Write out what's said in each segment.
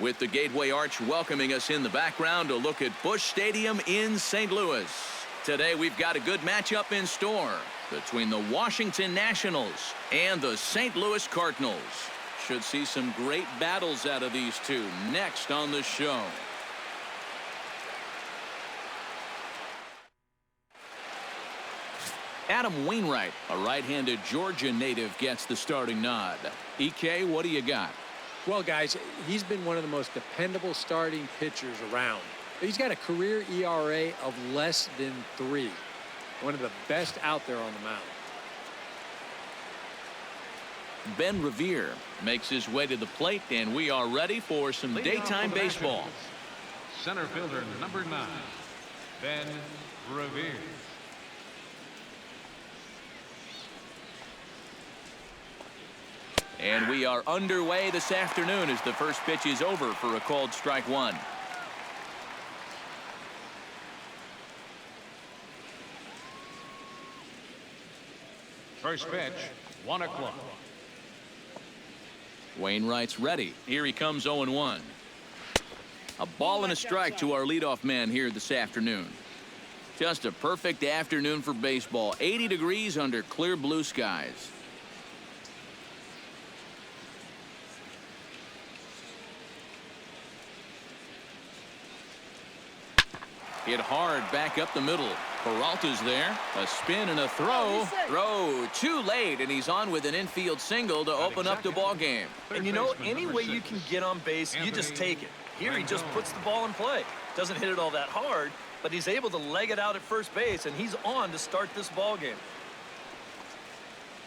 With the Gateway Arch welcoming us in the background, a look at Busch Stadium in St. Louis. Today we've got a good matchup in store between the Washington Nationals and the St. Louis Cardinals. Should see some great battles out of these two next on the show. Adam Wainwright, a right-handed Georgia native, gets the starting nod. EK, what do you got? Well, guys, he's been one of the most dependable starting pitchers around. He's got a career ERA of less than 3. One of the best out there on the mound. Ben Revere makes his way to the plate, and we are ready for some daytime baseball. Center fielder number 9, Ben Revere. And we are underway this afternoon as the first pitch is over for a called strike one. First pitch, 1 o'clock. Wainwright's ready. Here he comes 0-1. A ball and a strike to our leadoff man here this afternoon. Just a perfect afternoon for baseball. 80 degrees under clear blue skies. Hit hard back up the middle. Peralta's there. A spin and a throw. Throw too late, and he's on with an infield single to open up the ball game. And you know, any way you can get on base, you just take it. Here he just puts the ball in play. Doesn't hit it all that hard, but he's able to leg it out at first base, and he's on to start this ball game.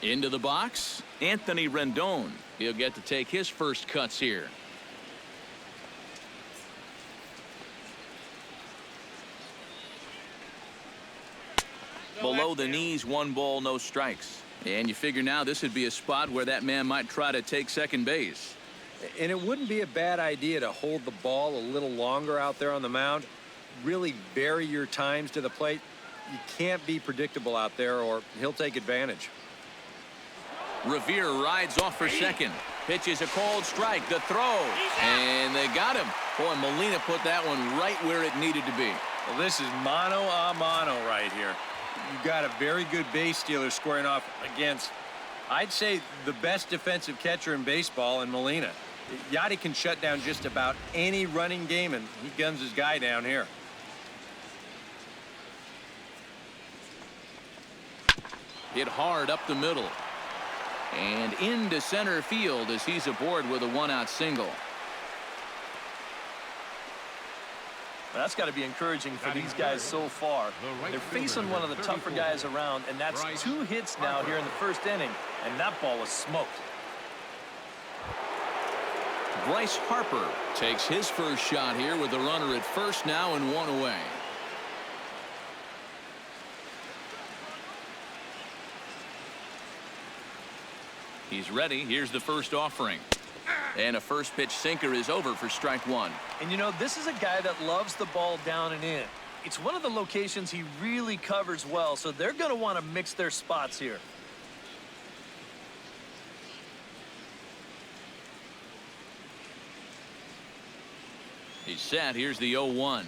Into the box, Anthony Rendon. He'll get to take his first cuts here. Below the knees, 1 ball, no strikes. And you figure now this would be a spot where that man might try to take second base. And it wouldn't be a bad idea to hold the ball a little longer out there on the mound. Really vary your times to the plate. You can't be predictable out there or he'll take advantage. Revere rides off for second. Pitches a called strike. The throw. And they got him. Boy, Molina put that one right where it needed to be. Well, this is mano a mano right here. You've got a very good base stealer squaring off against, I'd say, the best defensive catcher in baseball in Molina. Yachty can shut down just about any running game, and he guns his guy down here. Hit hard up the middle. And into center field as he's aboard with a 1-out single. That's got to be encouraging for these guys so far. They're facing one of the tougher guys around, and that's 2 hits now here in the first inning, and that ball was smoked. Bryce Harper takes his first shot here with a runner at first now and 1 away. He's ready. Here's the first offering. And a first pitch sinker is over for strike 1. And you know, this is a guy that loves the ball down and in. It's one of the locations he really covers well, so they're going to want to mix their spots here. He's set. Here's the 0-1.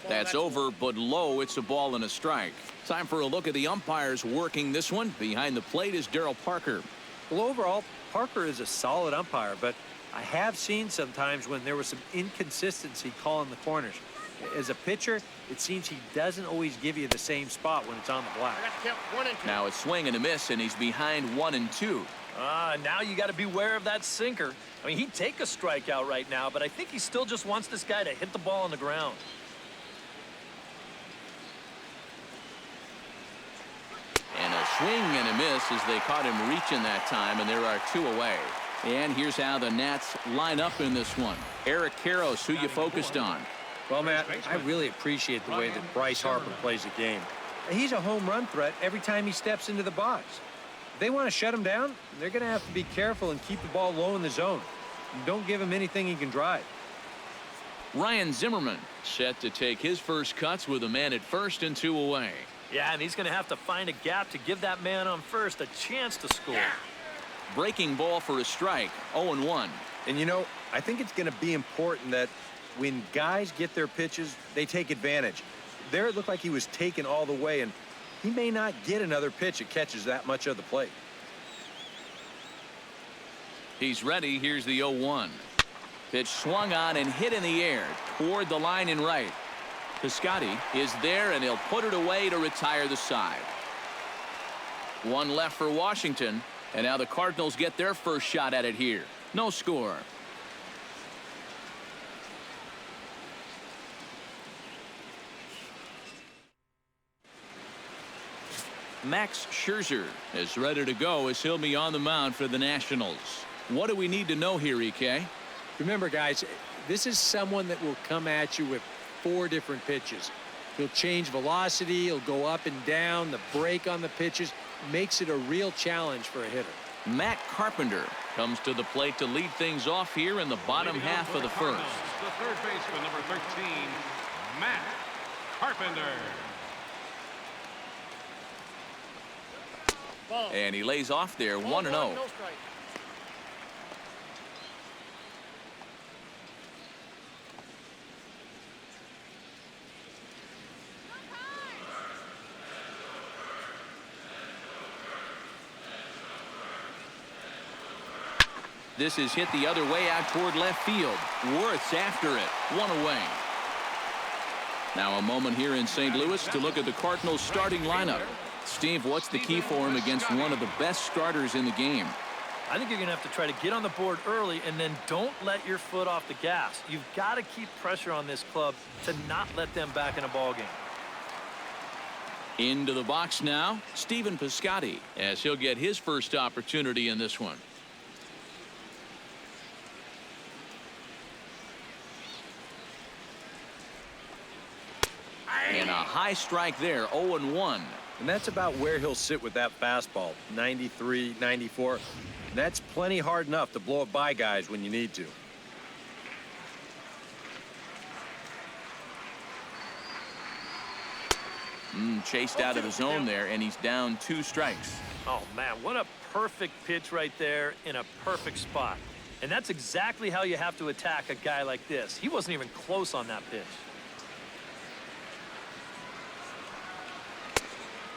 That's over, but low. It's a ball and a strike. Time for a look at the umpires working this one. Behind the plate is Darryl Parker. Well, overall, Parker is a solid umpire, but I have seen sometimes when there was some inconsistency calling the corners. As a pitcher, it seems he doesn't always give you the same spot when it's on the black. Now a swing and a miss, and he's behind 1 and 2. Now you got to beware of that sinker. I mean, he'd take a strikeout right now, but I think he still just wants this guy to hit the ball on the ground. And a swing and a miss as they caught him reaching that time, and there are 2 away. And here's how the Nats line up in this one. Eric Karros, who you focused on. Well, Matt, I really appreciate the way that Bryce Harper plays the game. He's a home run threat every time he steps into the box. If they want to shut him down, they're going to have to be careful and keep the ball low in the zone. And don't give him anything he can drive. Ryan Zimmerman set to take his first cuts with a man at first and 2 away. Yeah, and he's going to have to find a gap to give that man on first a chance to score. Breaking ball for a strike. 0-1. And, you know, I think it's going to be important that when guys get their pitches, they take advantage. There it looked like he was taken all the way, and he may not get another pitch that catches that much of the plate. He's ready. Here's the 0-1. Pitch swung on and hit in the air toward the line and right. Piscotty is there, and he'll put it away to retire the side. One left for Washington, and now the Cardinals get their first shot at it here. No score. Max Scherzer is ready to go as he'll be on the mound for the Nationals. What do we need to know here, EK? Remember, guys, this is someone that will come at you with 4 different pitches. He'll change velocity, he'll go up and down, the break on the pitches makes it a real challenge for a hitter. Matt Carpenter comes to the plate to lead things off here in the bottom half of the first. The third baseman, number 13, Matt Carpenter. And he lays off there 1-0. This is hit the other way out toward left field. Worth's after it. 1 away. Now a moment here in St. Louis to look at the Cardinals starting lineup. Steve, what's the key for him against one of the best starters in the game? I think you're going to have to try to get on the board early and then don't let your foot off the gas. You've got to keep pressure on this club to not let them back in a ball game. Into the box now, Stephen Piscotty, as he'll get his first opportunity in this one. And a high strike there, 0-1. And that's about where he'll sit with that fastball, 93, 94. That's plenty hard enough to blow it by guys when you need to. Chased out of the zone there, and he's down 2 strikes. Oh, man, what a perfect pitch right there in a perfect spot. And that's exactly how you have to attack a guy like this. He wasn't even close on that pitch.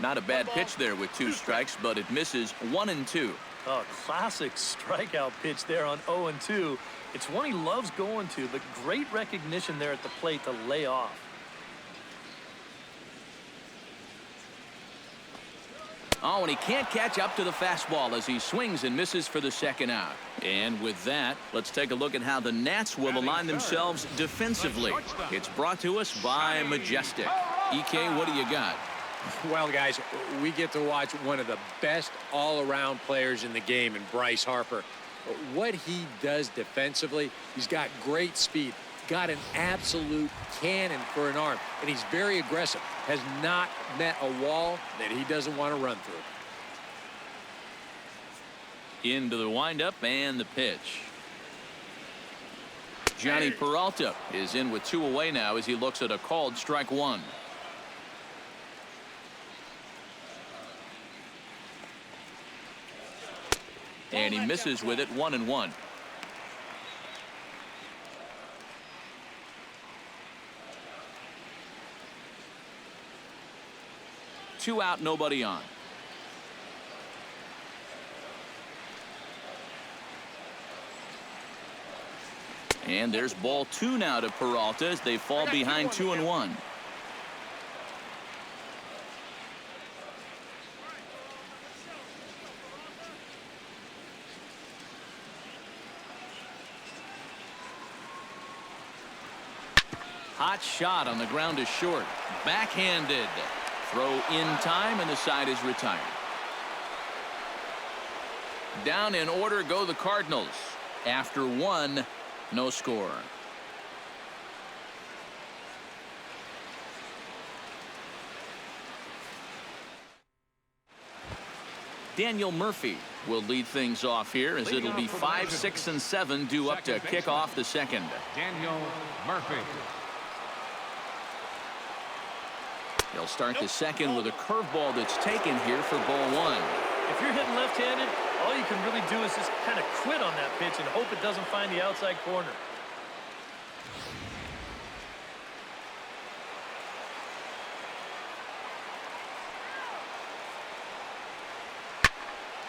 Not a bad pitch there with 2 strikes, but it misses 1-2. Oh, classic strikeout pitch there on 0-2. It's one he loves going to, but great recognition there at the plate to lay off. Oh, and he can't catch up to the fastball as he swings and misses for the second out. And with that, let's take a look at how the Nats will align themselves defensively. It's brought to us by Majestic. EK, what do you got? Well, guys, we get to watch one of the best all-around players in the game in Bryce Harper. What he does defensively, he's got great speed, got an absolute cannon for an arm, and he's very aggressive, has not met a wall that he doesn't want to run through. Into the windup and the pitch. Johnny Peralta is in with 2 away now as he looks at a called strike 1. And he misses with it, 1-1. Two out, nobody on. And there's ball 2 now to Peralta as they fall behind 2-1. Hot shot on the ground is short. Backhanded. Throw in time, and the side is retired. Down in order go the Cardinals. After 1, no score. Daniel Murphy will lead things off here as it'll be 5, 6, and 7 due up to kick off the second. Daniel Murphy. They'll start the second with a curveball that's taken here for ball 1. If you're hitting left-handed, All you can really do is just kind of quit on that pitch and hope it doesn't find the outside corner.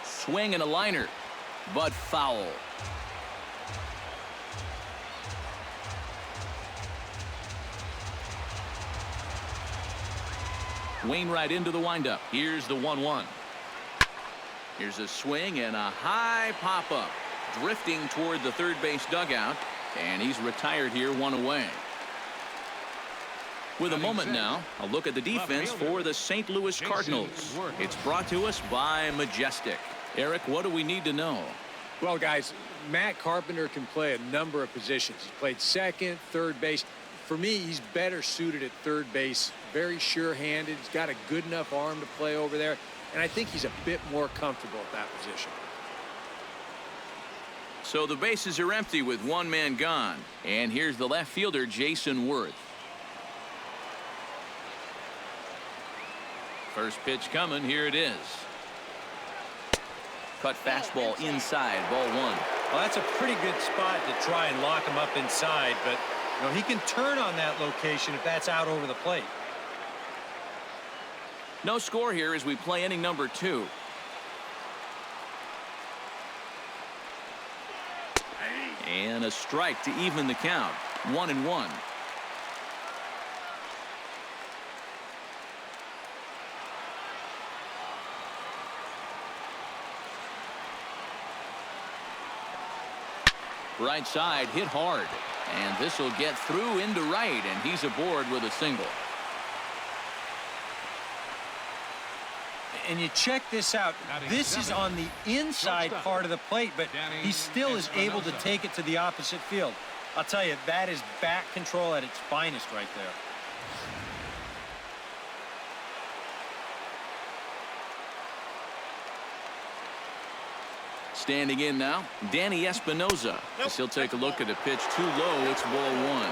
Swing and a liner, but foul. Wainwright into the windup. Here's the 1-1. Here's a swing and a high pop-up. Drifting toward the third base dugout. And he's retired here, 1 away. With a moment now, a look at the defense for the St. Louis Cardinals. It's brought to us by Majestic. Eric, what do we need to know? Well, guys, Matt Carpenter can play a number of positions. He's played second, third base. For me, he's better suited at third base. Very sure-handed. He's got a good enough arm to play over there. And I think he's a bit more comfortable at that position. So the bases are empty with one man gone. And here's the left fielder, Jason Worth. First pitch coming. Here it is. Cut fastball inside, ball 1. Well, that's a pretty good spot to try and lock him up inside, but you know, he can turn on that location if that's out over the plate. No score here as we play inning number 2. And a strike to even the count. 1-1. Right side hit hard, and this will get through into right, and he's aboard with a single. And you check this out. This is on the inside part of the plate, but he still is able to take it to the opposite field. I'll tell you, that is bat control at its finest right there. Standing in now, Danny Espinoza. As he'll take a look at a pitch too low. It's ball 1.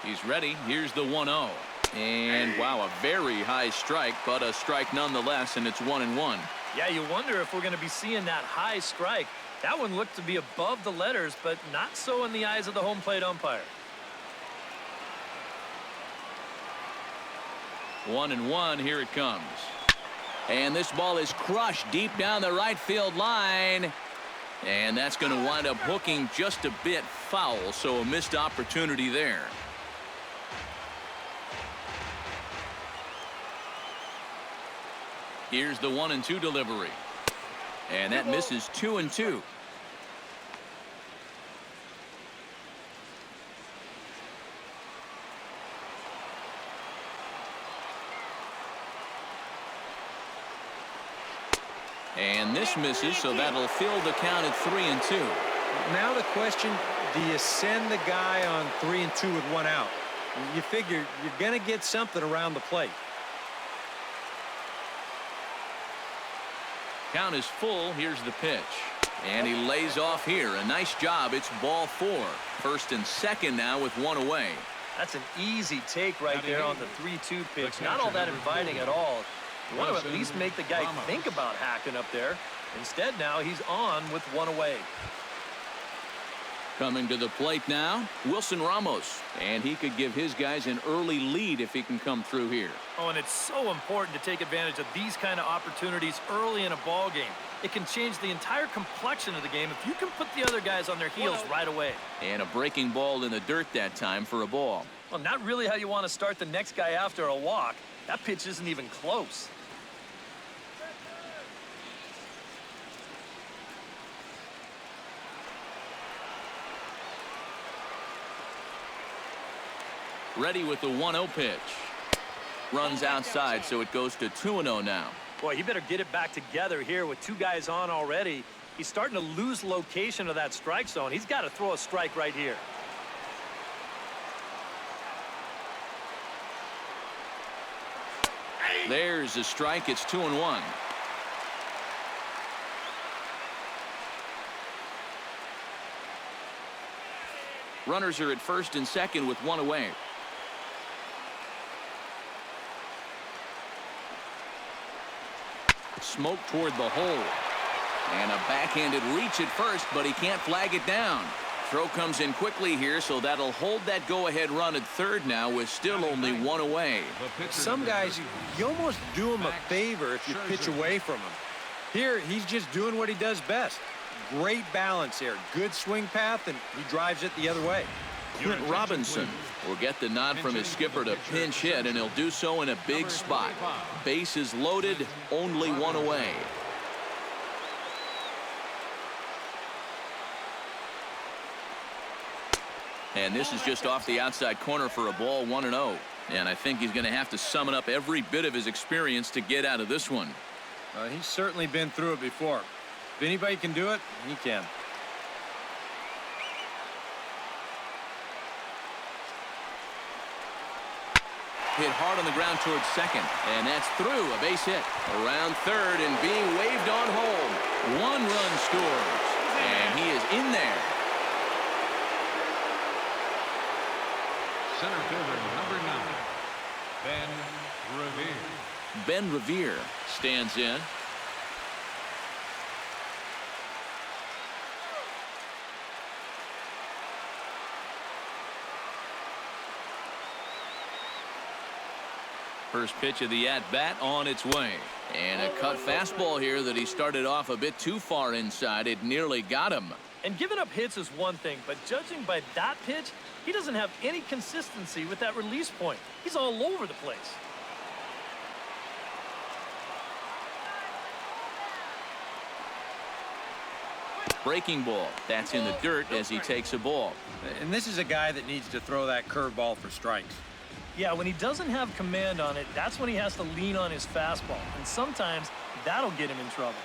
He's ready. Here's the 1-0. And wow, a very high strike, but a strike nonetheless, and it's 1-1. Yeah, you wonder if we're going to be seeing that high strike. That one looked to be above the letters, but not so in the eyes of the home plate umpire. 1-1. Here it comes. And this ball is crushed deep down the right field line. And that's going to wind up hooking just a bit foul, so a missed opportunity there. Here's the 1-2 delivery. And that misses 2-2. And this misses, so that'll fill the count at 3-2. Now the question, do you send the guy on 3-2 with 1 out? You figure you're going to get something around the plate. Count is full. Here's the pitch. And he lays off here. A nice job. It's ball 4. First and second now with 1 away. That's an easy take right there on the 3-2 pitch. Not all that inviting at all. You want to at least make the guy think about hacking up there. Instead now he's on with 1 away. Coming to the plate now, Wilson Ramos. And he could give his guys an early lead if he can come through here. Oh, and it's so important to take advantage of these kind of opportunities early in a ball game. It can change the entire complexion of the game if you can put the other guys on their heels right away. And a breaking ball in the dirt that time for a ball. Well, not really how you want to start the next guy after a walk. That pitch isn't even close. Ready with the 1-0 pitch. Runs outside, so it goes to 2-0 now. Boy, he better get it back together here with 2 guys on already. He's starting to lose location of that strike zone. He's got to throw a strike right here. There's a strike. It's 2-1. Runners are at first and second with one away. Smoke toward the hole. And a backhanded reach at first, but he can't flag it down. Throw comes in quickly here, so that'll hold that go-ahead run at third now with still only one away. Some guys, you almost do them a favor if you pitch away from him. Here, he's just doing what he does best. Great balance here. Good swing path, and he drives it the other way. Clint Robinson will get the nod from his skipper to pinch hit, and he'll do so in a big spot. Bases loaded, only one away. And this is just off the outside corner for a ball, 1-0. And I think he's going to have to summon up every bit of his experience to get out of this one. He's certainly been through it before. If anybody can do it, he can. Hit hard on the ground towards second, and that's through. A base hit around third and being waved on home. One run scores, and he is in there. Center fielder number 9, Ben Revere. Ben Revere stands in. First pitch of the at-bat on its way. And a cut fastball here that he started off a bit too far inside. It nearly got him. And giving up hits is one thing, but judging by that pitch, he doesn't have any consistency with that release point. He's all over the place. Breaking ball. That's in the dirt as he takes a ball. And this is a guy that needs to throw that curveball for strikes. Yeah, when he doesn't have command on it, that's when he has to lean on his fastball. And sometimes that'll get him in trouble.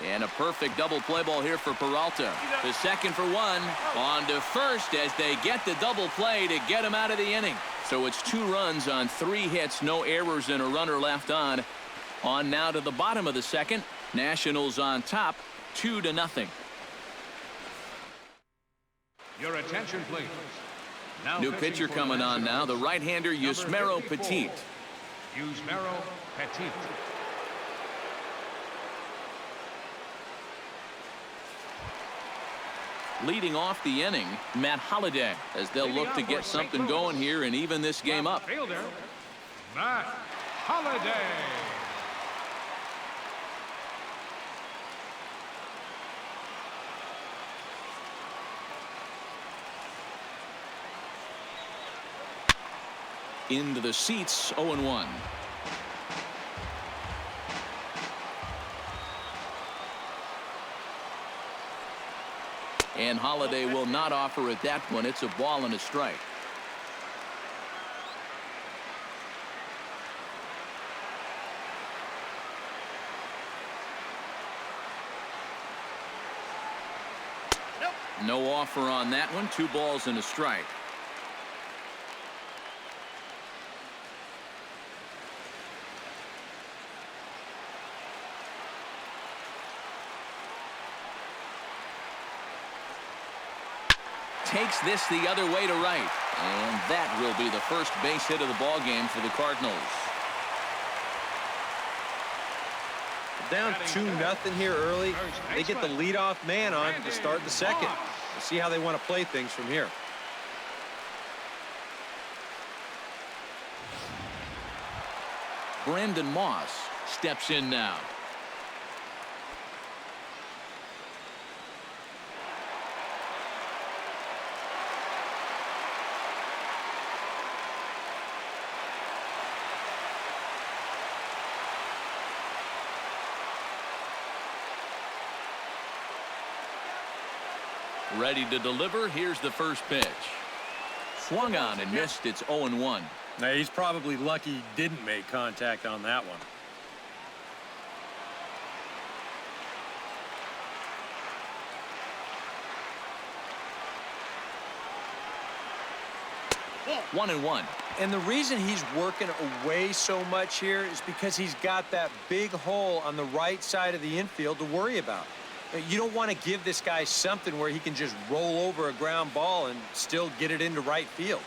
And a perfect double play ball here for Peralta. The second for one. On to first as they get the double play to get him out of the inning. So it's 2 runs on 3 hits, no errors, and a runner left on. On now to the bottom of the second. Nationals on top, 2-0. Your attention, please. Now New pitcher coming on now, the right-hander Yusmeiro Petit. Yusmeiro Petit. Leading off the inning, Matt Holliday, as they'll look to get something going here and even this game up. Fielder, Matt Holliday. Into the seats, 0-1. And Holliday will not offer at that one. It's a ball and a strike. No offer on that one. 2 balls and a strike. Takes this the other way to right. And that will be the first base hit of the ball game for the Cardinals. Down 2-0 here early. They get the leadoff man on to start the second. We'll see how they want to play things from here. Brandon Moss steps in now. Ready to deliver. Here's the first pitch. Swung on and missed. It's 0-1. Now, he's probably lucky he didn't make contact on that one. One and one. And the reason he's working away so much here is because he's got that big hole on the right side of the infield to worry about. You don't want to give this guy something where he can just roll over a ground ball and still get it into right field.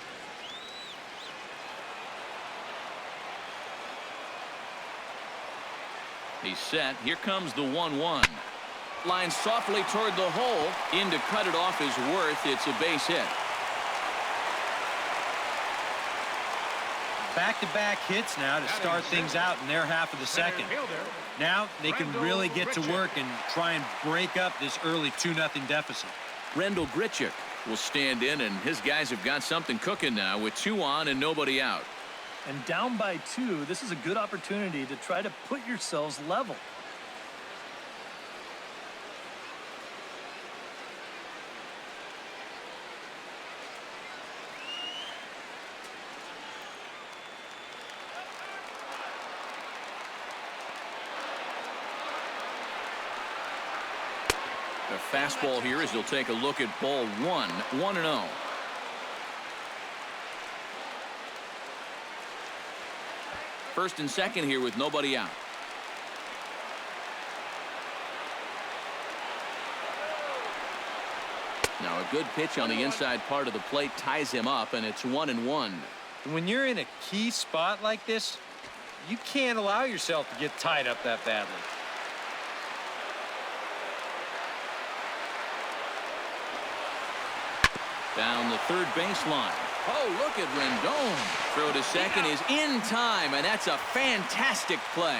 He's set. Here comes the 1-1. Line softly toward the hole. In to cut it off is Worth. It's a base hit. Back-to-back hits now to start things out in their half of the second. Now they can really get to work and try and break up this early 2-0 deficit. Rendell Grichuk will stand in, and his guys have got something cooking now with 2 on and nobody out. And down by 2, this is a good opportunity to try to put yourselves level. The fastball here as he'll take a look at ball 1, 1-0. First and second here with nobody out. Now a good pitch on the inside part of the plate ties him up, and it's 1-1. When you're in a key spot like this, you can't allow yourself to get tied up that badly. Down the third baseline. Oh, look at Rendon. Throw to second is in time, and that's a fantastic play.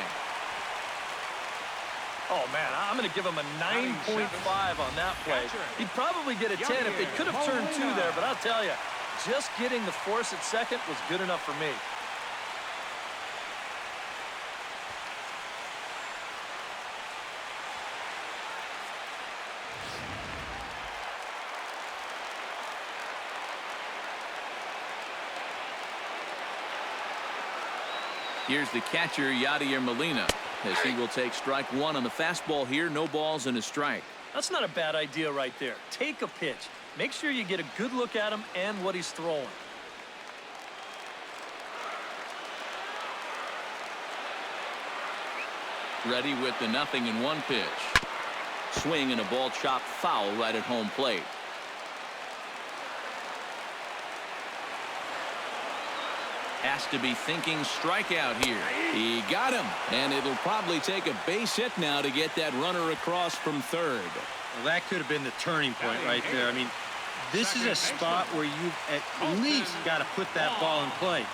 Oh, man, I'm going to give him a 9.5 on that play. He'd probably get a 10 if they could have turned 2 there, but I'll tell you, just getting the force at second was good enough for me. Here's the catcher, Yadier Molina, as he will take strike 1 on the fastball here. No balls and a strike. That's not a bad idea right there. Take a pitch. Make sure you get a good look at him and what he's throwing. Ready with the 0-1 pitch. Swing and a ball chopped foul right at home plate. Has to be thinking strikeout here. He got him, and it'll probably take a base hit now to get that runner across from third. Well, that could have been the turning point right there. I mean, this is a spot where you've at least got to put that ball in play.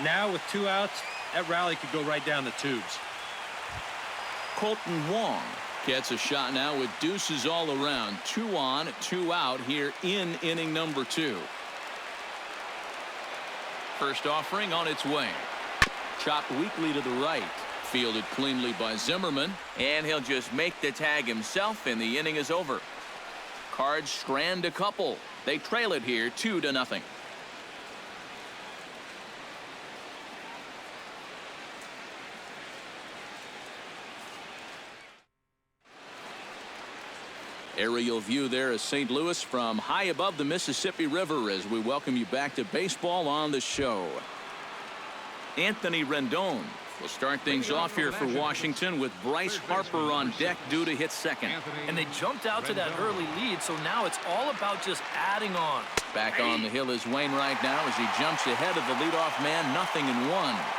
Now with 2 outs, that rally could go right down the tubes. Colton Wong gets a shot now with deuces all around. 2 on, 2 out here in inning number 2. First offering on its way. Chopped weakly to the right. Fielded cleanly by Zimmerman. And he'll just make the tag himself, and the inning is over. Cards strand a couple. They trail it here 2-0. Aerial view there of St. Louis from high above the Mississippi River as we welcome you back to baseball on the show. Anthony Rendon will start things off here for Washington with Bryce Harper on deck due to hit second. And they jumped out to that early lead, so now it's all about just adding on. Back on the hill is Wainwright now as he jumps ahead of the leadoff man. 0-1.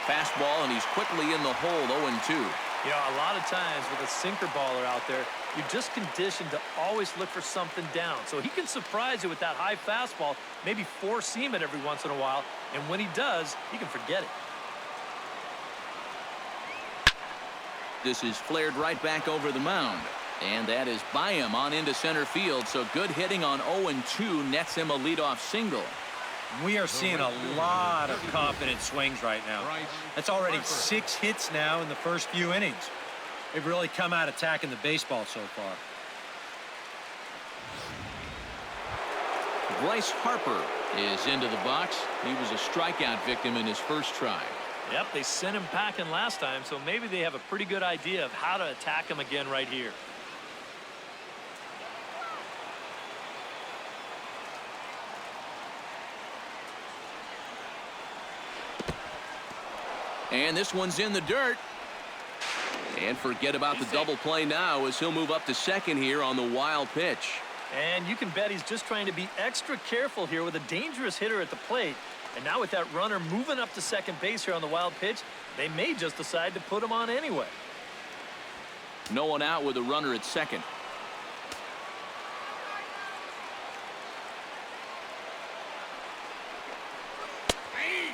Fastball, and he's quickly in the hole. 0-2. You know, a lot of times with a sinker baller out there, you're just conditioned to always look for something down. So he can surprise you with that high fastball, maybe four-seam it every once in a while, and when he does, you can forget it. This is flared right back over the mound. And that is by him on into center field. So good hitting on 0-2 nets him a leadoff single. We are seeing a lot of confident swings right now. That's already 6 hits now in the first few innings. They've really come out attacking the baseball so far. Bryce Harper is into the box. He was a strikeout victim in his first try. Yep, they sent him packing last time, so maybe they have a pretty good idea of how to attack him again right here. And this one's in the dirt. And forget about the double play now as he'll move up to second here on the wild pitch. And you can bet he's just trying to be extra careful here with a dangerous hitter at the plate. And now with that runner moving up to second base here on the wild pitch, they may just decide to put him on anyway. No one out with a runner at second.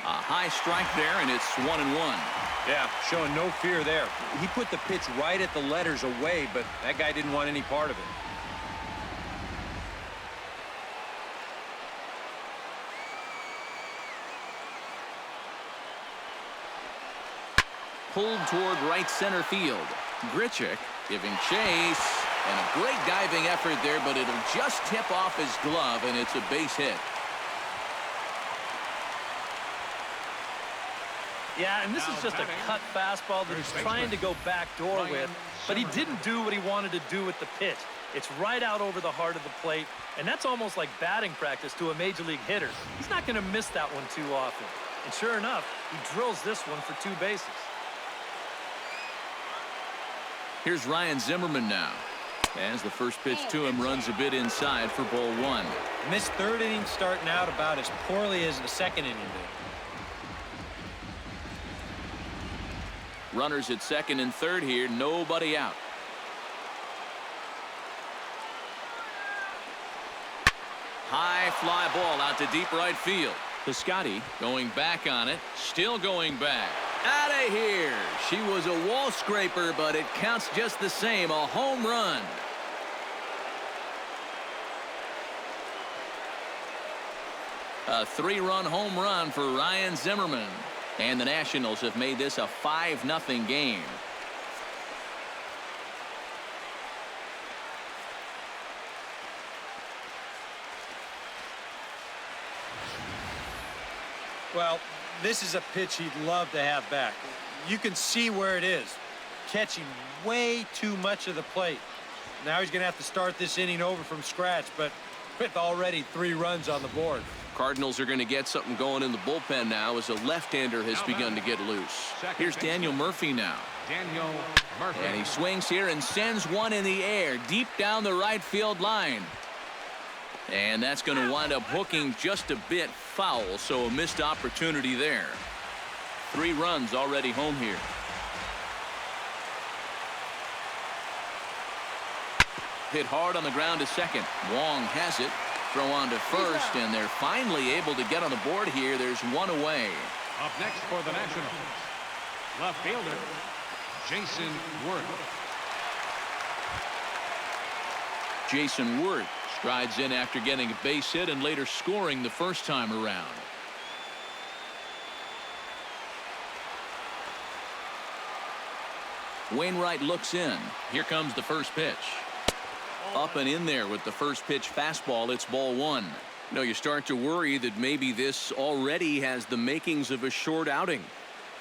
A high strike there, and it's 1-1. Yeah, showing no fear there. He put the pitch right at the letters away, but that guy didn't want any part of it. Pulled toward right center field. Grichuk giving chase, and a great diving effort there, but it'll just tip off his glove, and it's a base hit. Yeah, and this is just a cut fastball that he's trying to go backdoor with, but he didn't do what he wanted to do with the pitch. It's right out over the heart of the plate, and that's almost like batting practice to a major league hitter. He's not going to miss that one too often. And sure enough, he drills this one for 2 bases. Here's Ryan Zimmerman now. As the first pitch to him runs a bit inside for ball 1. And this third inning starting out about as poorly as the second inning did. Runners at second and third here, nobody out. High fly ball out to deep right field. Piscotty going back on it, still going back. Out of here. She was a wall scraper, but it counts just the same. A home run. A 3-run home run for Ryan Zimmerman. And the Nationals have made this a 5-0 game. Well, this is a pitch he'd love to have back. You can see where it is. Catching way too much of the plate. Now he's going to have to start this inning over from scratch, but with already 3 runs on the board. Cardinals are going to get something going in the bullpen now as a left-hander has begun to get loose. Here's Daniel Murphy now. Daniel Murphy. And he swings here and sends one in the air deep down the right field line. And that's going to wind up hooking just a bit foul, so a missed opportunity there. 3 runs already home here. Hit hard on the ground to second. Wong has it. Throw on to first, and they're finally able to get on the board here. There's 1 away. Up next for the Nationals, left fielder Jason Worth. Jason Worth strides in after getting a base hit and later scoring the first time around. Wainwright looks in. Here comes the first pitch. Up and in there with the first pitch fastball. It's ball 1. No, you start to worry that maybe this already has the makings of a short outing.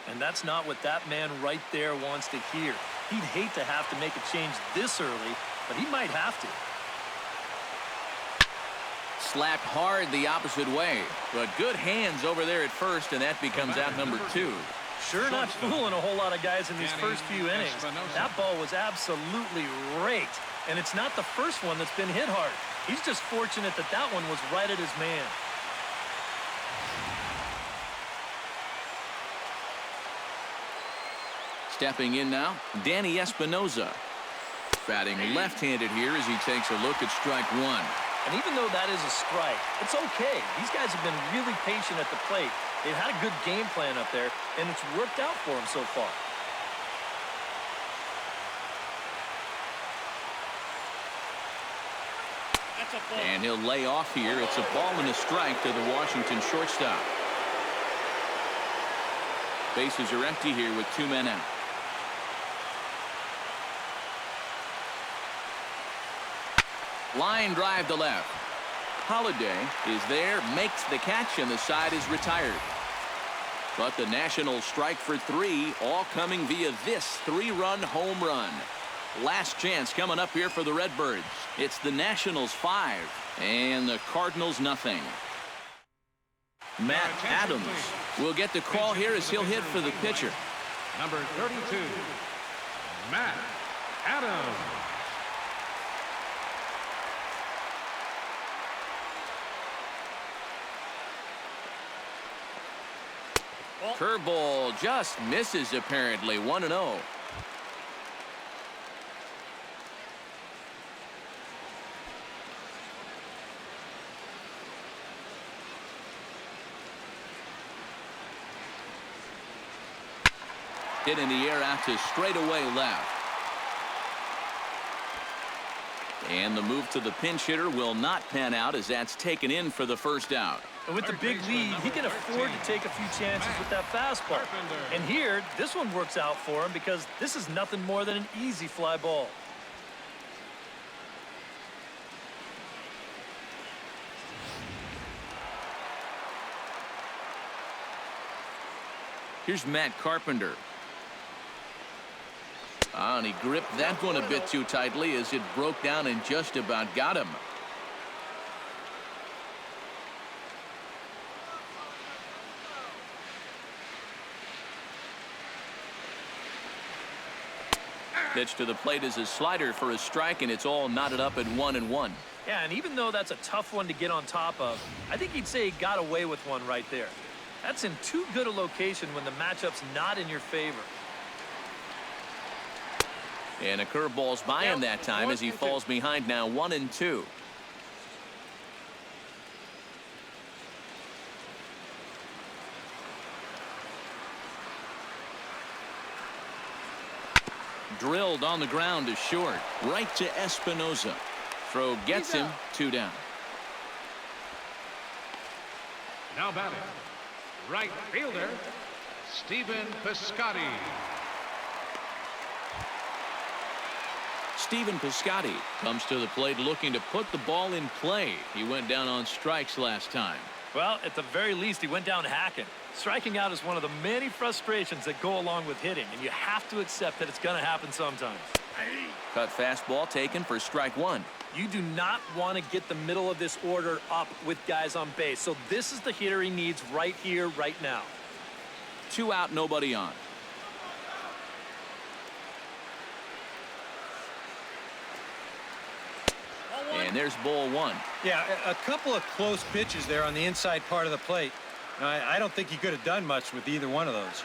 And that's not what that man right there wants to hear. He'd hate to have to make a change this early, but he might have to. Slapped hard the opposite way, but good hands over there at first, and that becomes out number 2. Sure not fooling a whole lot of guys in these first few innings. That ball was absolutely raked, and it's not the first one that's been hit hard. He's just fortunate that that one was right at his man. Stepping in now, Danny Espinoza. Batting left-handed here as he takes a look at strike 1. And even though that is a strike, it's okay. These guys have been really patient at the plate. They've had a good game plan up there, and it's worked out for them so far. And he'll lay off here. It's a ball and a strike to the Washington shortstop. Bases are empty here with 2 men out. Line drive to left. Holiday is there, makes the catch, and the side is retired. But the Nationals strike for 3, all coming via this 3-run home run. Last chance coming up here for the Redbirds. It's the Nationals 5 and the Cardinals nothing. Matt Adams will get the call here as he'll hit for the pitcher. Number 32, Matt Adams. Curveball just misses apparently. 1-0. Hit in the air out to straightaway left. And the move to the pinch hitter will not pan out as that's taken in for the first out. And with the big lead, he can afford to take a few chances with that fastball. And here, this one works out for him because this is nothing more than an easy fly ball. Here's Matt Carpenter. And he gripped that one a bit too tightly as it broke down and just about got him. Pitch to the plate is a slider for a strike, and it's all knotted up at 1-1. Yeah, and even though that's a tough one to get on top of, I think he'd say he got away with one right there. That's in too good a location when the matchup's not in your favor. And a curveball's by him that time as he falls behind now 1-2. Drilled on the ground to short. Right to Espinoza. Throw gets him. 2 down. Now batting, right fielder, Stephen Piscotty. Stephen Piscotty comes to the plate looking to put the ball in play. He went down on strikes last time. Well, at the very least, he went down hacking. Striking out is one of the many frustrations that go along with hitting, and you have to accept that it's going to happen sometimes. Cut fastball taken for strike 1. You do not want to get the middle of this order up with guys on base, so this is the hitter he needs right here, right now. 2 out, nobody on. And there's ball 1. Yeah, a couple of close pitches there on the inside part of the plate. Now, I don't think he could have done much with either one of those.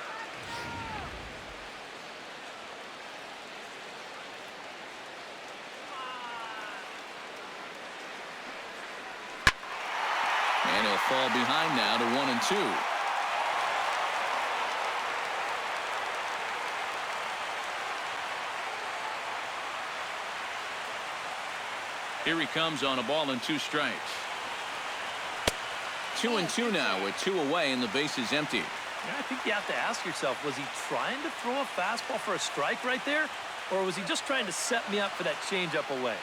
And he'll fall behind now to 1-2. Here he comes on a ball and 2 strikes. 2-2 now with 2 away and the base is empty. Yeah, I think you have to ask yourself, was he trying to throw a fastball for a strike right there? Or was he just trying to set me up for that changeup away?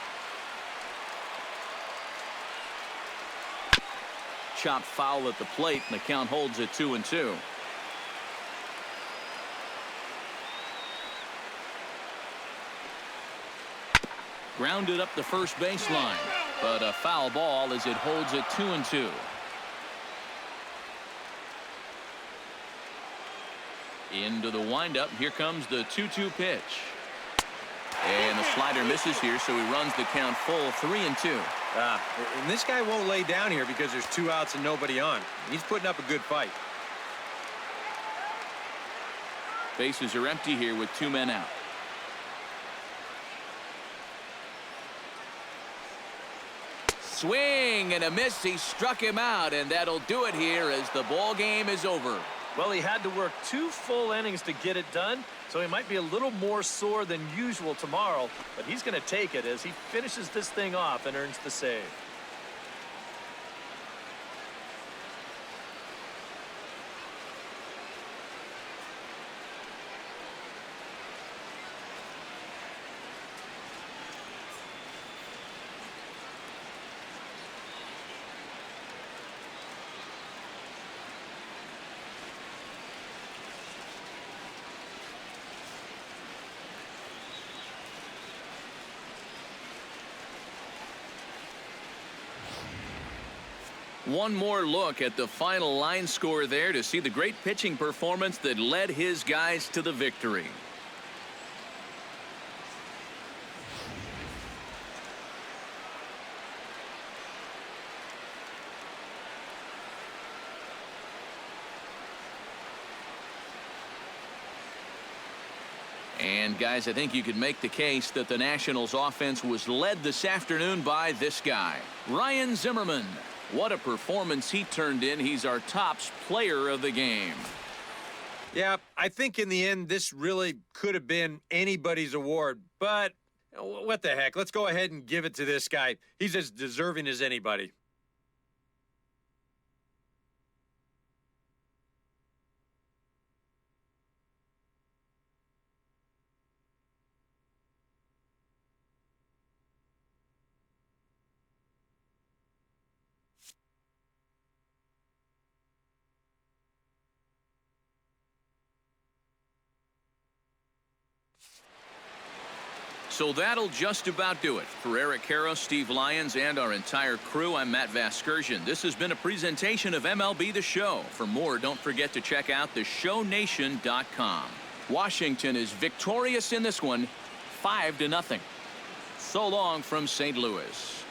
Chopped foul at the plate, and the count holds at 2-2. Grounded up the first baseline, but a foul ball as it holds at 2-2. Into the windup. Here comes the 2-2 pitch. And the slider misses here, so he runs the count full 3-2. And this guy won't lay down here because there's 2 outs and nobody on. He's putting up a good fight. Bases are empty here with 2 men out. Swing and a miss. He struck him out, and that'll do it here as the ball game is over. Well, he had to work 2 full innings to get it done, so he might be a little more sore than usual tomorrow, but he's going to take it as he finishes this thing off and earns the save. One more look at the final line score there to see the great pitching performance that led his guys to the victory. And guys, I think you could make the case that the Nationals offense was led this afternoon by this guy, Ryan Zimmerman. What a performance he turned in. He's our top player of the game. Yeah, I think in the end, this really could have been anybody's award. But what the heck? Let's go ahead and give it to this guy. He's as deserving as anybody. So that'll just about do it. For Eric Harrow, Steve Lyons, and our entire crew, I'm Matt Vasgersian. This has been a presentation of MLB The Show. For more, don't forget to check out theshownation.com. Washington is victorious in this one, 5-0. So long from St. Louis.